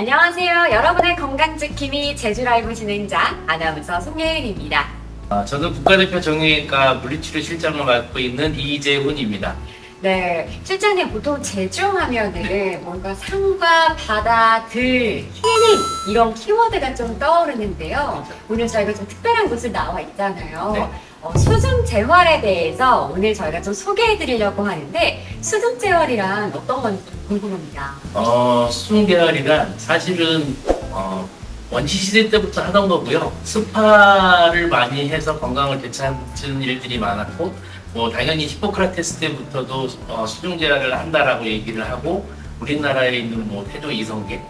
안녕하세요. 여러분의 건강지킴이 제주라이브 진행자 아나운서 송예은입니다. 저는 국가대표 정형외과 물리치료 실장을 맡고 있는 이재훈입니다. 네, 실장님 보통 제주하면은 뭔가 산과 바다, 들, 힐링 이런 키워드가 좀 떠오르는데요. 오늘 저희가 좀 특별한 곳을 나와 있잖아요. 네. 수중 재활에 대해서 오늘 저희가 좀 소개해 드리려고 하는데 수중 재활이란 어떤 건지 궁금합니다. 수중 계열이란 사실은 원시시대 때부터 하던 거고요. 스파를 많이 해서 건강을 되찾는 일들이 많았고, 당연히 히포크라테스 때부터도 수중 재활을 한다라고 얘기를 하고, 우리나라에 있는 태조 이성계,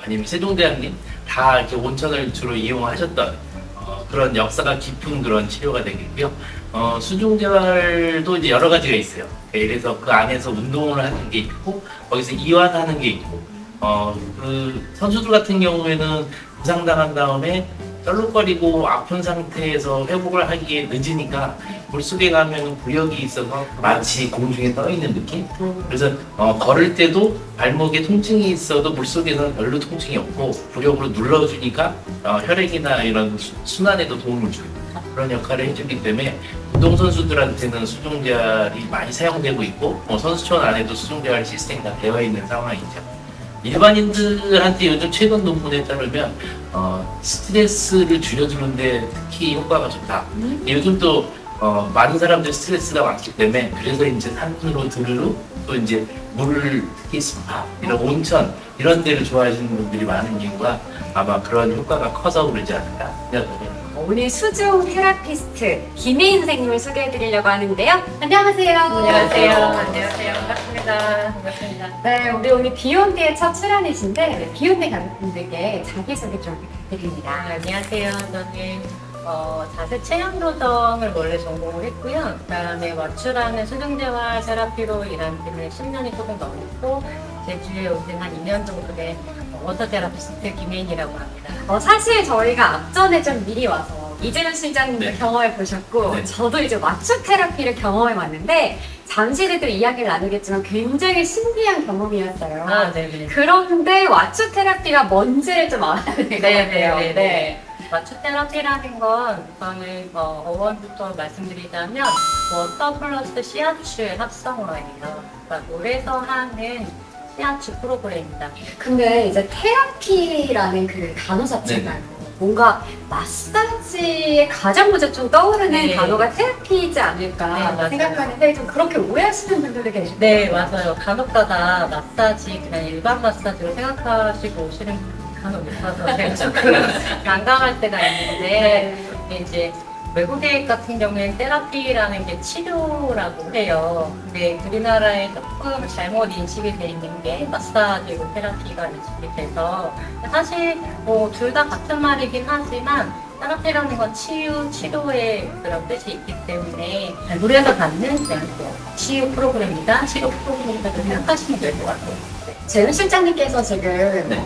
아니면 세종대왕님 다 이렇게 온천을 주로 이용하셨던 그런 역사가 깊은 그런 치료가 되겠고요. 수중 재활도 이제 여러 가지가 있어요. 그래서 그 안에서 운동을 하는 게 있고, 거기서 이완하는 게 있고, 그 선수들 같은 경우에는 부상당한 다음에 쩔룩거리고 아픈 상태에서 회복을 하기에 늦으니까 물속에 가면 구역이 있어서 마치 공중에 떠 있는 느낌? 그래서 걸을 때도 발목에 통증이 있어도 물속에서는 별로 통증이 없고 구력으로 눌러주니까 혈액이나 이런 순환에도 도움을 줘요. 그런 역할을 해주기 때문에 운동선수들한테는 수중재활이 많이 사용되고 있고 선수촌 안에도 수중재활 시스템이 다 되어 있는 상황이죠. 일반인들한테 요즘 최근 논문에 따르면 스트레스를 줄여주는데 특히 효과가 좋다. 요즘 또 많은 사람들 스트레스가 많기 때문에 그래서 이제 산으로 들으러 또 이제 물을 특히 스파 이런 온천 이런 데를 좋아하시는 분들이 많은 이유가 아마 그런 효과가 커서 그러지 않을까 생각합니다. 오늘 수중 테라피스트 김혜인 선생님을 소개해 드리려고 하는데요. 안녕하세요. 안녕하세요. 안녕하세요. 반갑습니다. 반갑습니다. 네, 우리 오늘 비욘드의 첫 출연이신데 비욘드 가족분들께 자기소개 좀 부탁드립니다. 안녕하세요. 저는 자세 체형 교정을 원래 전공을 했고요. 그다음에 마취라는 수중재활 테라피로 일한 지는 10년이 조금 넘었고 제주에 온 지는 한 2년 정도 된 워터 테라피스트 김혜인이라고 합니다. 사실 저희가 앞전에 좀 미리 와서 이재훈 실장님도 네. 경험해 보셨고 네. 저도 이제 마취 테라피를 경험해 봤는데 잠시 후에도 이야기를 나누겠지만 굉장히 신기한 경험이었어요. 네네. 그런데 마취 테라피가 뭔지를 좀 알아야 될 것 같아요. 네. 마취 테라피라는 건 저는 어원부터 말씀드리자면 워터 플러스 시아추의 합성어예요. 그러니까 물에서 하는 시아추 프로그램입니다. 근데 이제 테라피라는 그 단어 자체가 네. 뭔가 마사지에 가장 먼저 좀 떠오르는 네. 단어가 테라피이지 않을까 네, 맞아요. 생각하는데 좀 그렇게 오해하시는 분들이 계시고 네, 맞아요. 간혹가다 마사지 그냥 일반 마사지로 생각하시고 오시는 분이 간혹 있어서 제가 조금 난감할 때가 있는데 이제 외국에 같은 경우에는 테라피라는 게 치료라고 해요. 근데 우리나라에 조금 잘못 인식이 돼 있는 게 마사지로 테라피가 인식이 돼서 사실 둘 다 같은 말이긴 하지만 테라피라는 건 치료의 그런 뜻이 있기 때문에 물에서 받는 그냥 치유 프로그램이다, 치료 프로그램이다 생각하시면 될 것 같아요. 재훈 실장님께서 지금 네.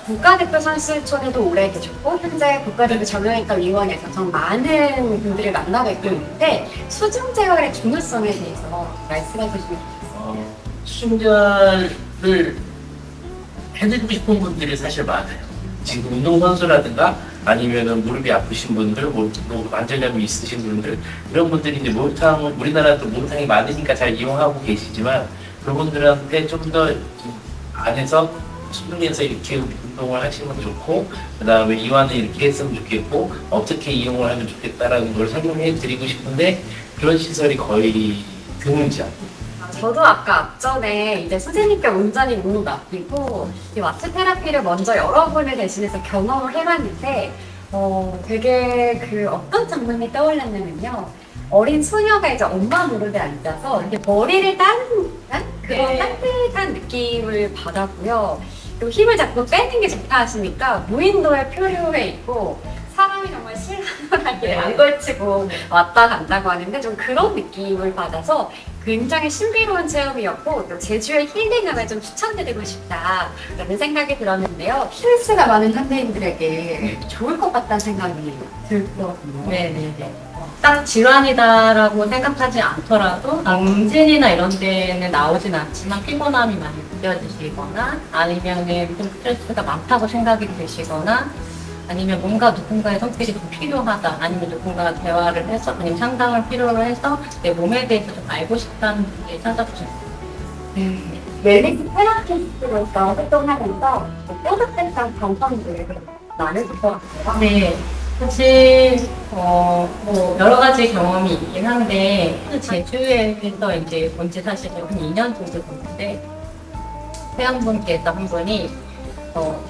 국가대표 선수촌에도 오래 계셨고 현재 국가대표 정형외과 위원회에서 정 많은 분들을 만나고 있는데 수중 재활의 중요성에 대해서 말씀해 주시면 수중재활을 해드리고 싶은 분들이 사실 많아요. 지금 운동선수라든가 아니면은 무릎이 아프신 분들, 관절염이 있으신 분들 이런 분들이 이제 목욕탕 우리나라도 목욕탕이 많으니까 잘 이용하고 계시지만 그분들한테 좀 더 안에서 수중에서 이렇게 운동을 하시면 좋고 그 다음에 이완을 이렇게 했으면 좋겠고 어떻게 이용을 하면 좋겠다라는 걸 설명해 드리고 싶은데 그런 시설이 거의 드물지 않아요. 저도 아까 앞전에 이제 선생님께 온전히 몸을 맡기고 이 마취 테라피를 먼저 여러분을 대신해서 경험을 해봤는데 되게 그 어떤 장면이 떠올랐냐면요. 어린 소녀가 이제 엄마 무릎에 앉아서 이렇게 머리를 따는 듯한 그런 네. 따뜻한 느낌을 받았고요. 그리고 힘을 자꾸 빼는 게 좋다 하시니까 무인도에 표류해 있고 사람이 정말 실감나게 네. 안 걸치고 왔다 간다고 하는데 좀 그런 느낌을 받아서 굉장히 신비로운 체험이었고 또 제주의 힐링함을 좀 추천드리고 싶다라는 생각이 들었는데요. 스트레스가 많은 현대인들에게 좋을 것 같다는 생각이 들거든요. 네네네. 딱 질환이다라고 생각하지 않더라도 응진이나 이런 데는 나오진 않지만 피곤함이 많이 느껴지시거나 아니면은 좀 스트레스가 많다고 생각이 드시거나 아니면 뭔가 누군가의 손길이 좀 필요하다 아니면 누군가가 대화를 해서 아니면 상담을 필요로 해서 내 몸에 대해서 좀 알고 싶다는 분들이 찾아주세요. 웰니스 테라피스트로서 활동하면서 뿌듯했던 감성들이 많으실 것 같아요. 네, 사실 뭐 여러 가지 경험이 있긴 한데 제주에서 이제 온 지 사실 한 2년 정도 됐는데 회원분께서 한 분이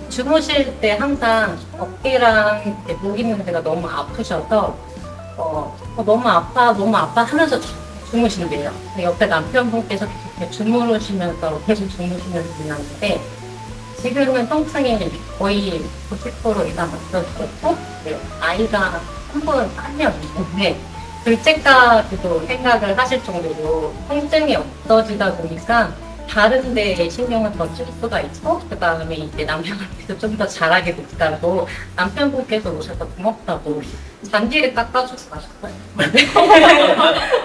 주무실 때 항상 어깨랑 이렇게 목 있는 데가 너무 아프셔서 너무 아파 하면서 주무신대요. 근데 옆에 남편분께서 이렇게 주무시면서 계속 주무시는 분이었는데 지금은 통증이 거의 90% 이상 없어졌고 아이가 한 명 있는데 둘째까지도 생각을 하실 정도로 통증이 없어지다 보니까 다른 데에 신경을 더 쓸 수가 있고 그 다음에 이제 남편분께서 좀 더 잘하게 됐다고 남편분께서 오셔서 고맙다고 잔디를 깎아주고 가셨어요.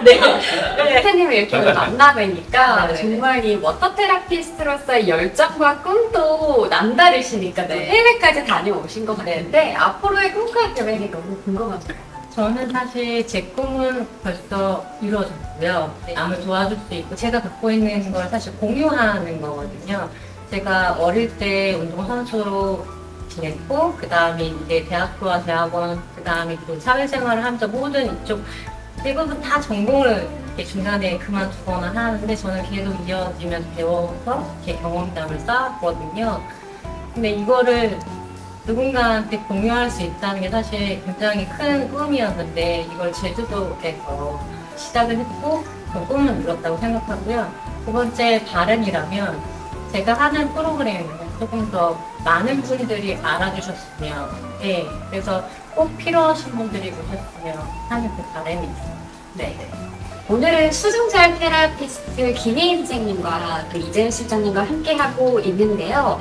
네. 선생님을 이렇게 만나뵈니까 네. 정말 이 워터 테라피스트로서의 열정과 꿈도 남다르시니까 또 해외까지 다녀오신 것 같은데 앞으로의 꿈과 계획이 너무 궁금합니다. 저는 사실 제 꿈은 벌써 이루어졌고요. 남을 도와줄 수 있고 제가 갖고 있는 걸 사실 공유하는 거거든요. 제가 어릴 때 운동선수로 지냈고 그 다음에 이제 대학교와 대학원 그 다음에 또 사회생활을 하면서 모든 이쪽 대부분 다 전공을 이렇게 중간에 그만두거나 하는데 저는 계속 이어지면서 배워서 이렇게 경험담을 쌓았거든요. 근데 이거를 누군가한테 공유할 수 있다는 게 사실 굉장히 큰 꿈이었는데 이걸 제주도에서 시작을 했고 그 꿈은 이뤘다고 생각하고요. 두 번째 바람이라면 제가 하는 프로그램을 조금 더 많은 분들이 알아주셨으면 그래서 꼭 필요하신 분들이 오셨으면 하는 그 바람이 있어요. 네. 오늘은 수중절 테라피스트 김혜인 선생님과 그 이재은 실장님과 함께하고 있는데요.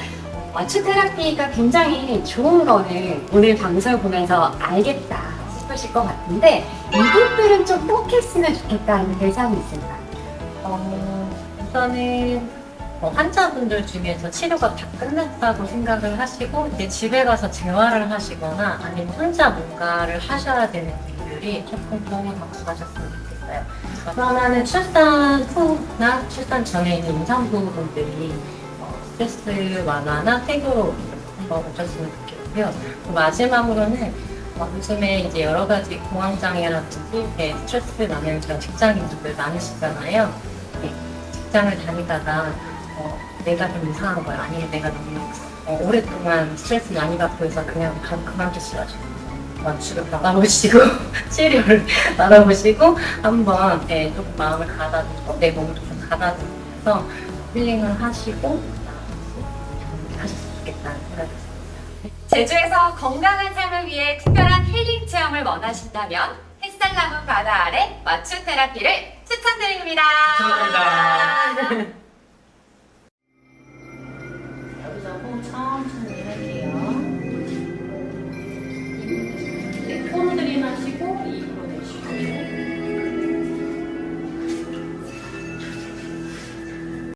마취 테라피가 굉장히 좋은 거를 오늘 방송을 보면서 알겠다 싶으실 것 같은데 이분들은 좀 꼭 했으면 좋겠다는 대상이 있을까요? 우선은 환자분들 중에서 치료가 다 끝났다고 생각을 하시고 이제 집에 가서 재활을 하시거나 아니면 혼자 뭔가를 하셔야 되는 분들이 조금 도움을 받고 가셨으면 좋겠어요. 그러면은 출산 후나 출산 전에 있는 임산부분들이 스트레스 완화나 태교로 한번 오셨으면 좋겠고요. 마지막으로는 요즘에 이제 여러 가지 공황장애라든지 스트레스 많은 그런 직장인분들 많으시잖아요. 직장을 다니다가 내가 좀 이상한 거야. 아니면 내가 너무 오랫동안 스트레스 많이 받고 해서 그냥 그만두시라고 완치를 받아보시고 치료를 받아보시고 한번 조금 마음을 가다듬고 내 몸도 좀 가다듬면서 힐링을 하시고 하셨으면 좋겠다는 생각이 있습니다. 제주에서 건강한 삶을 위해 특별한 힐링 체험을 원하신다면 햇살나무 바다 아래 마취 테라피를 추천드립니다. 감사합니다.